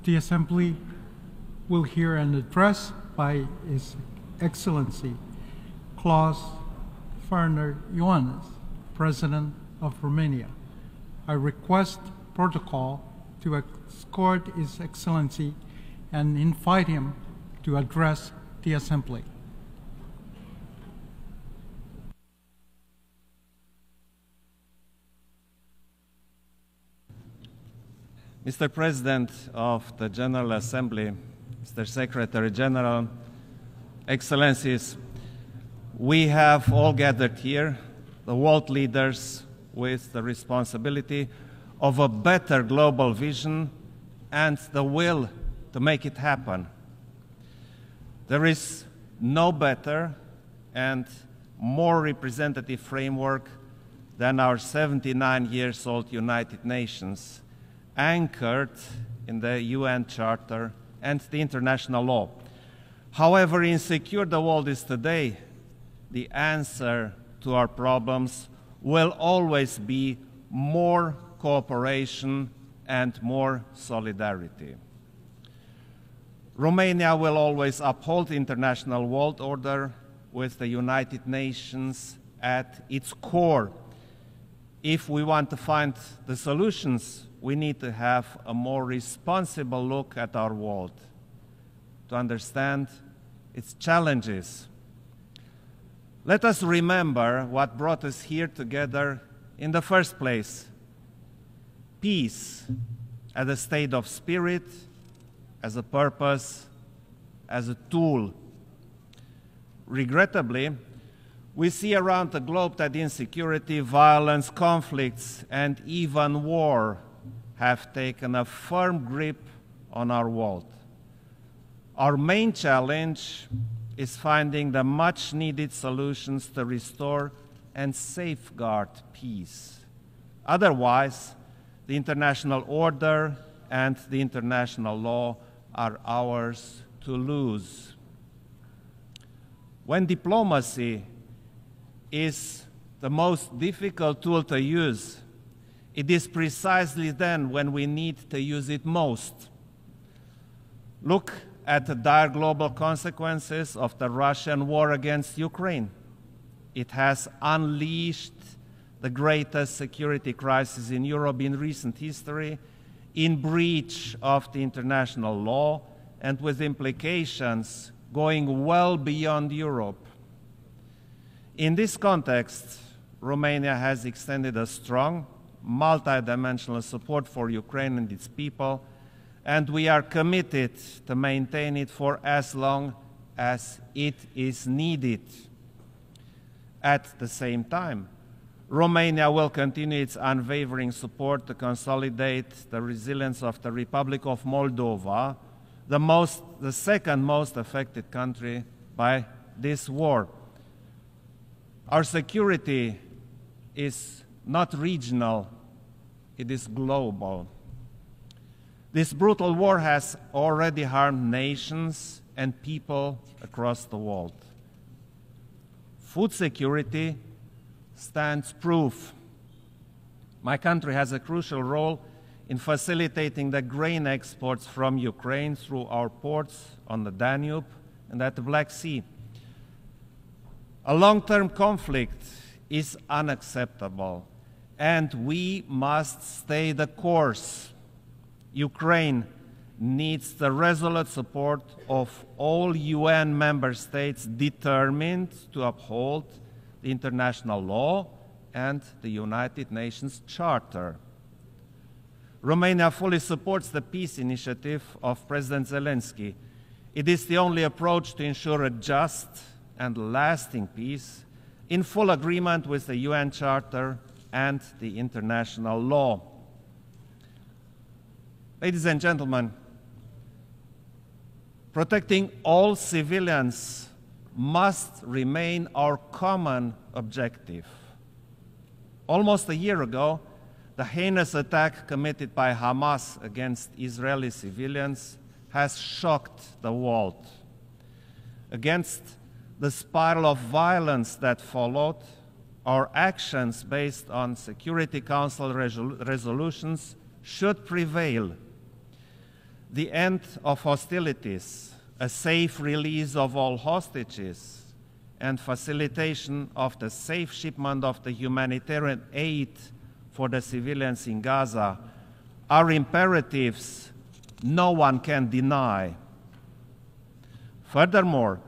The Assembly will hear an address by His Excellency Klaus Lohannis, President of Romania. I request protocol to escort His Excellency and invite him to address the Assembly. Mr. President of the General Assembly, Mr. Secretary General, Excellencies, we have all gathered here, the world leaders with the responsibility of a better global vision and the will to make it happen. There is no better and more representative framework than our 79-year-old United Nations, anchored in the UN Charter and the international law. However insecure the world is today, the answer to our problems will always be more cooperation and more solidarity. Romania will always uphold the international world order with the United Nations at its core. If we want to find the solutions, we need to have a more responsible look at our world, to understand its challenges. Let us remember what brought us here together in the first place: peace as a state of spirit, as a purpose, as a tool. Regrettably, we see around the globe that insecurity, violence, conflicts, and even war have taken a firm grip on our world. Our main challenge is finding the much-needed solutions to restore and safeguard peace. Otherwise, the international order and the international law are ours to lose. When diplomacy is the most difficult tool to use, it is precisely then when we need to use it most. Look at the dire global consequences of the Russian war against Ukraine. It has unleashed the greatest security crisis in Europe in recent history, in breach of the international law and with implications going well beyond Europe. In this context, Romania has extended a strong, multidimensional support for Ukraine and its people, and we are committed to maintain it for as long as it is needed. At the same time, Romania will continue its unwavering support to consolidate the resilience of the Republic of Moldova, the second most affected country by this war. Our security is not regional, it is global. This brutal war has already harmed nations and people across the world. Food security stands proof. My country has a crucial role in facilitating the grain exports from Ukraine through our ports on the Danube and at the Black Sea. A long-term conflict is unacceptable, and we must stay the course. Ukraine needs the resolute support of all UN member states determined to uphold the international law and the United Nations Charter. Romania fully supports the peace initiative of President Zelensky. It is the only approach to ensure a just and lasting peace in full agreement with the UN Charter and the international law. Ladies and gentlemen, protecting all civilians must remain our common objective. Almost a year ago, the heinous attack committed by Hamas against Israeli civilians has shocked the world. Against the spiral of violence that followed, our actions based on Security Council resolutions should prevail. the end of hostilities, a safe release of all hostages, and facilitation of the safe shipment of the humanitarian aid for the civilians in Gaza are imperatives no one can deny. Furthermore,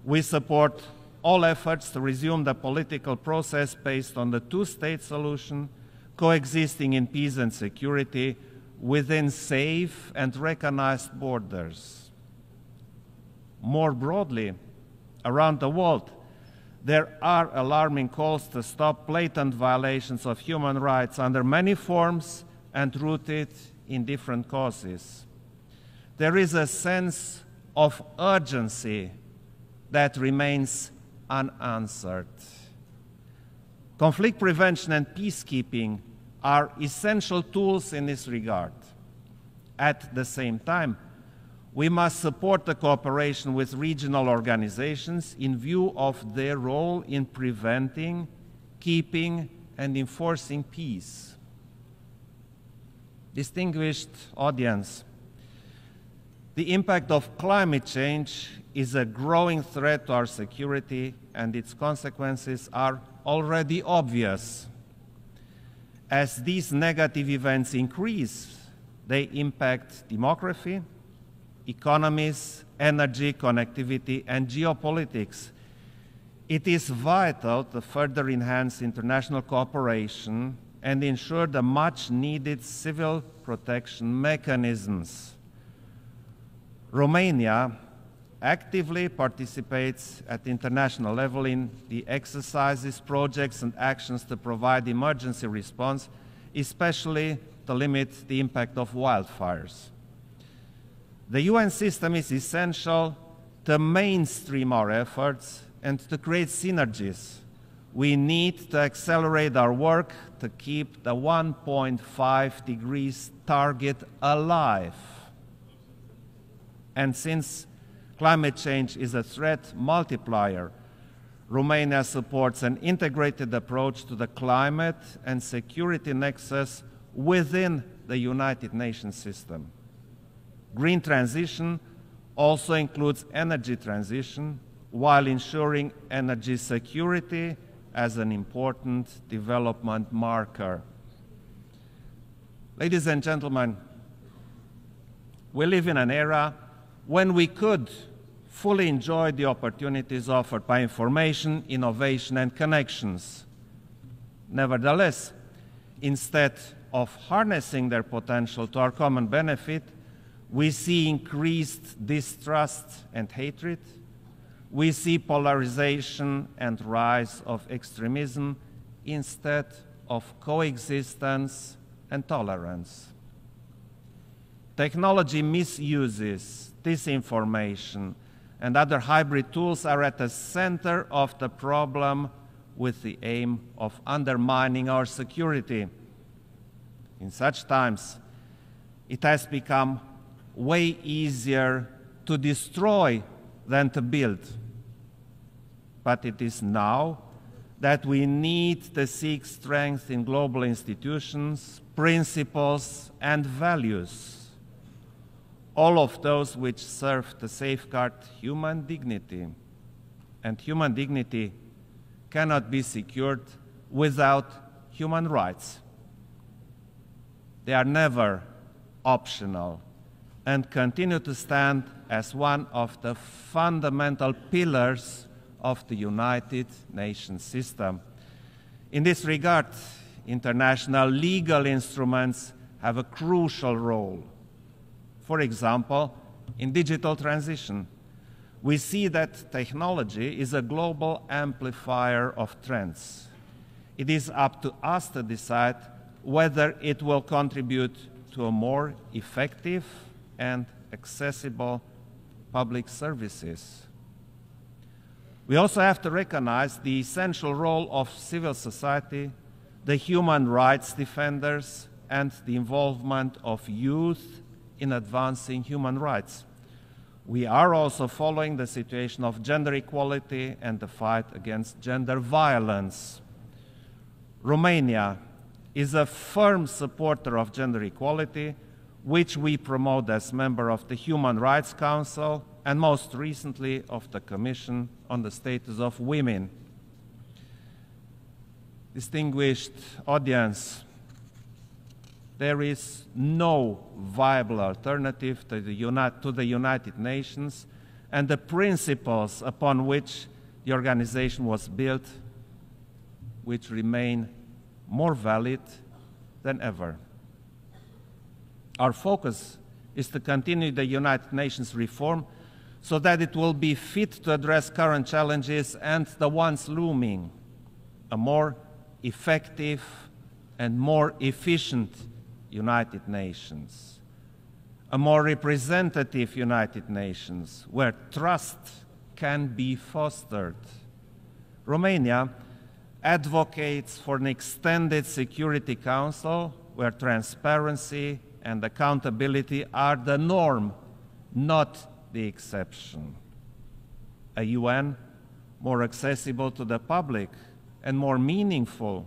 we support all efforts to resume the political process based on the two-state solution, coexisting in peace and security within safe and recognized borders. More broadly, around the world, there are alarming calls to stop blatant violations of human rights under many forms and rooted in different causes. There is a sense of urgency that remains unanswered. Conflict prevention and peacekeeping are essential tools in this regard. At the same time, we must support the cooperation with regional organizations in view of their role in preventing, keeping, and enforcing peace. Distinguished audience, the impact of climate change is a growing threat to our security, and its consequences are already obvious. As these negative events increase, they impact demography, economies, energy, connectivity, and geopolitics. It is vital to further enhance international cooperation and ensure the much-needed civil protection mechanisms. Romania actively participates at international level in the exercises, projects, and actions to provide emergency response, especially to limit the impact of wildfires. The UN system is essential to mainstream our efforts and to create synergies. We need to accelerate our work to keep the 1.5 degrees target alive. And since climate change is a threat multiplier, Romania supports an integrated approach to the climate and security nexus within the United Nations system. Green transition also includes energy transition, while ensuring energy security as an important development marker. Ladies and gentlemen, we live in an era when we could fully enjoy the opportunities offered by information, innovation, and connections. Nevertheless, instead of harnessing their potential to our common benefit, we see increased distrust and hatred. We see polarization and rise of extremism instead of coexistence and tolerance. Technology misuses, disinformation, and other hybrid tools are at the center of the problem with the aim of undermining our security. In such times, it has become way easier to destroy than to build. But it is now that we need to seek strength in global institutions, principles, and values, all of those which serve to safeguard human dignity. And human dignity cannot be secured without human rights. They are never optional and continue to stand as one of the fundamental pillars of the United Nations system. In this regard, international legal instruments have a crucial role. For example, in digital transition, we see that technology is a global amplifier of trends. It is up to us to decide whether it will contribute to a more effective and accessible public services. We also have to recognize the essential role of civil society, the human rights defenders, and the involvement of youth in advancing human rights. We are also following the situation of gender equality and the fight against gender violence. Romania is a firm supporter of gender equality, which we promote as member of the Human Rights Council and most recently of the Commission on the Status of Women. Distinguished audience, there is no viable alternative to the United Nations and the principles upon which the organization was built, which remain more valid than ever. Our focus is to continue the United Nations reform so that it will be fit to address current challenges and the ones looming, a more effective and more efficient United Nations, a more representative United Nations where trust can be fostered. Romania advocates for an extended Security Council where transparency and accountability are the norm, not the exception. A UN more accessible to the public and more meaningful,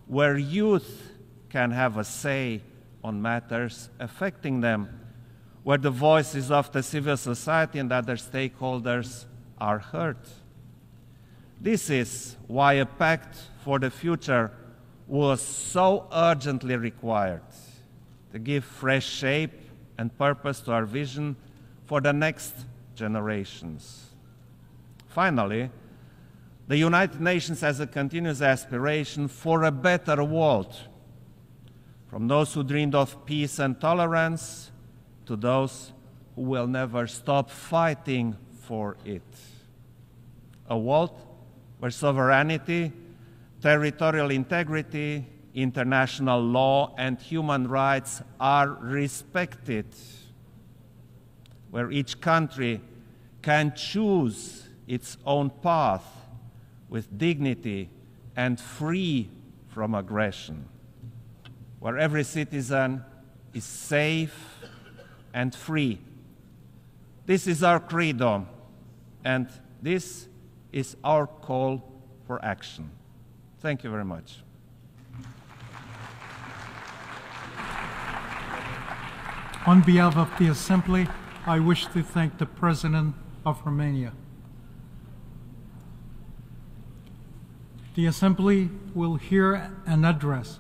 where youth can have a say on matters affecting them, where the voices of the civil society and other stakeholders are heard. This is why a pact for the future was so urgently required to give fresh shape and purpose to our vision for the next generations. Finally, the United Nations has a continuous aspiration for a better world, from those who dreamed of peace and tolerance to those who will never stop fighting for it. A world where sovereignty, territorial integrity, international law, and human rights are respected, where each country can choose its own path with dignity and free from aggression, where every citizen is safe and free. This is our credo, and this is our call for action. Thank you very much. On behalf of the Assembly, I wish to thank the President of Romania. The Assembly will hear an address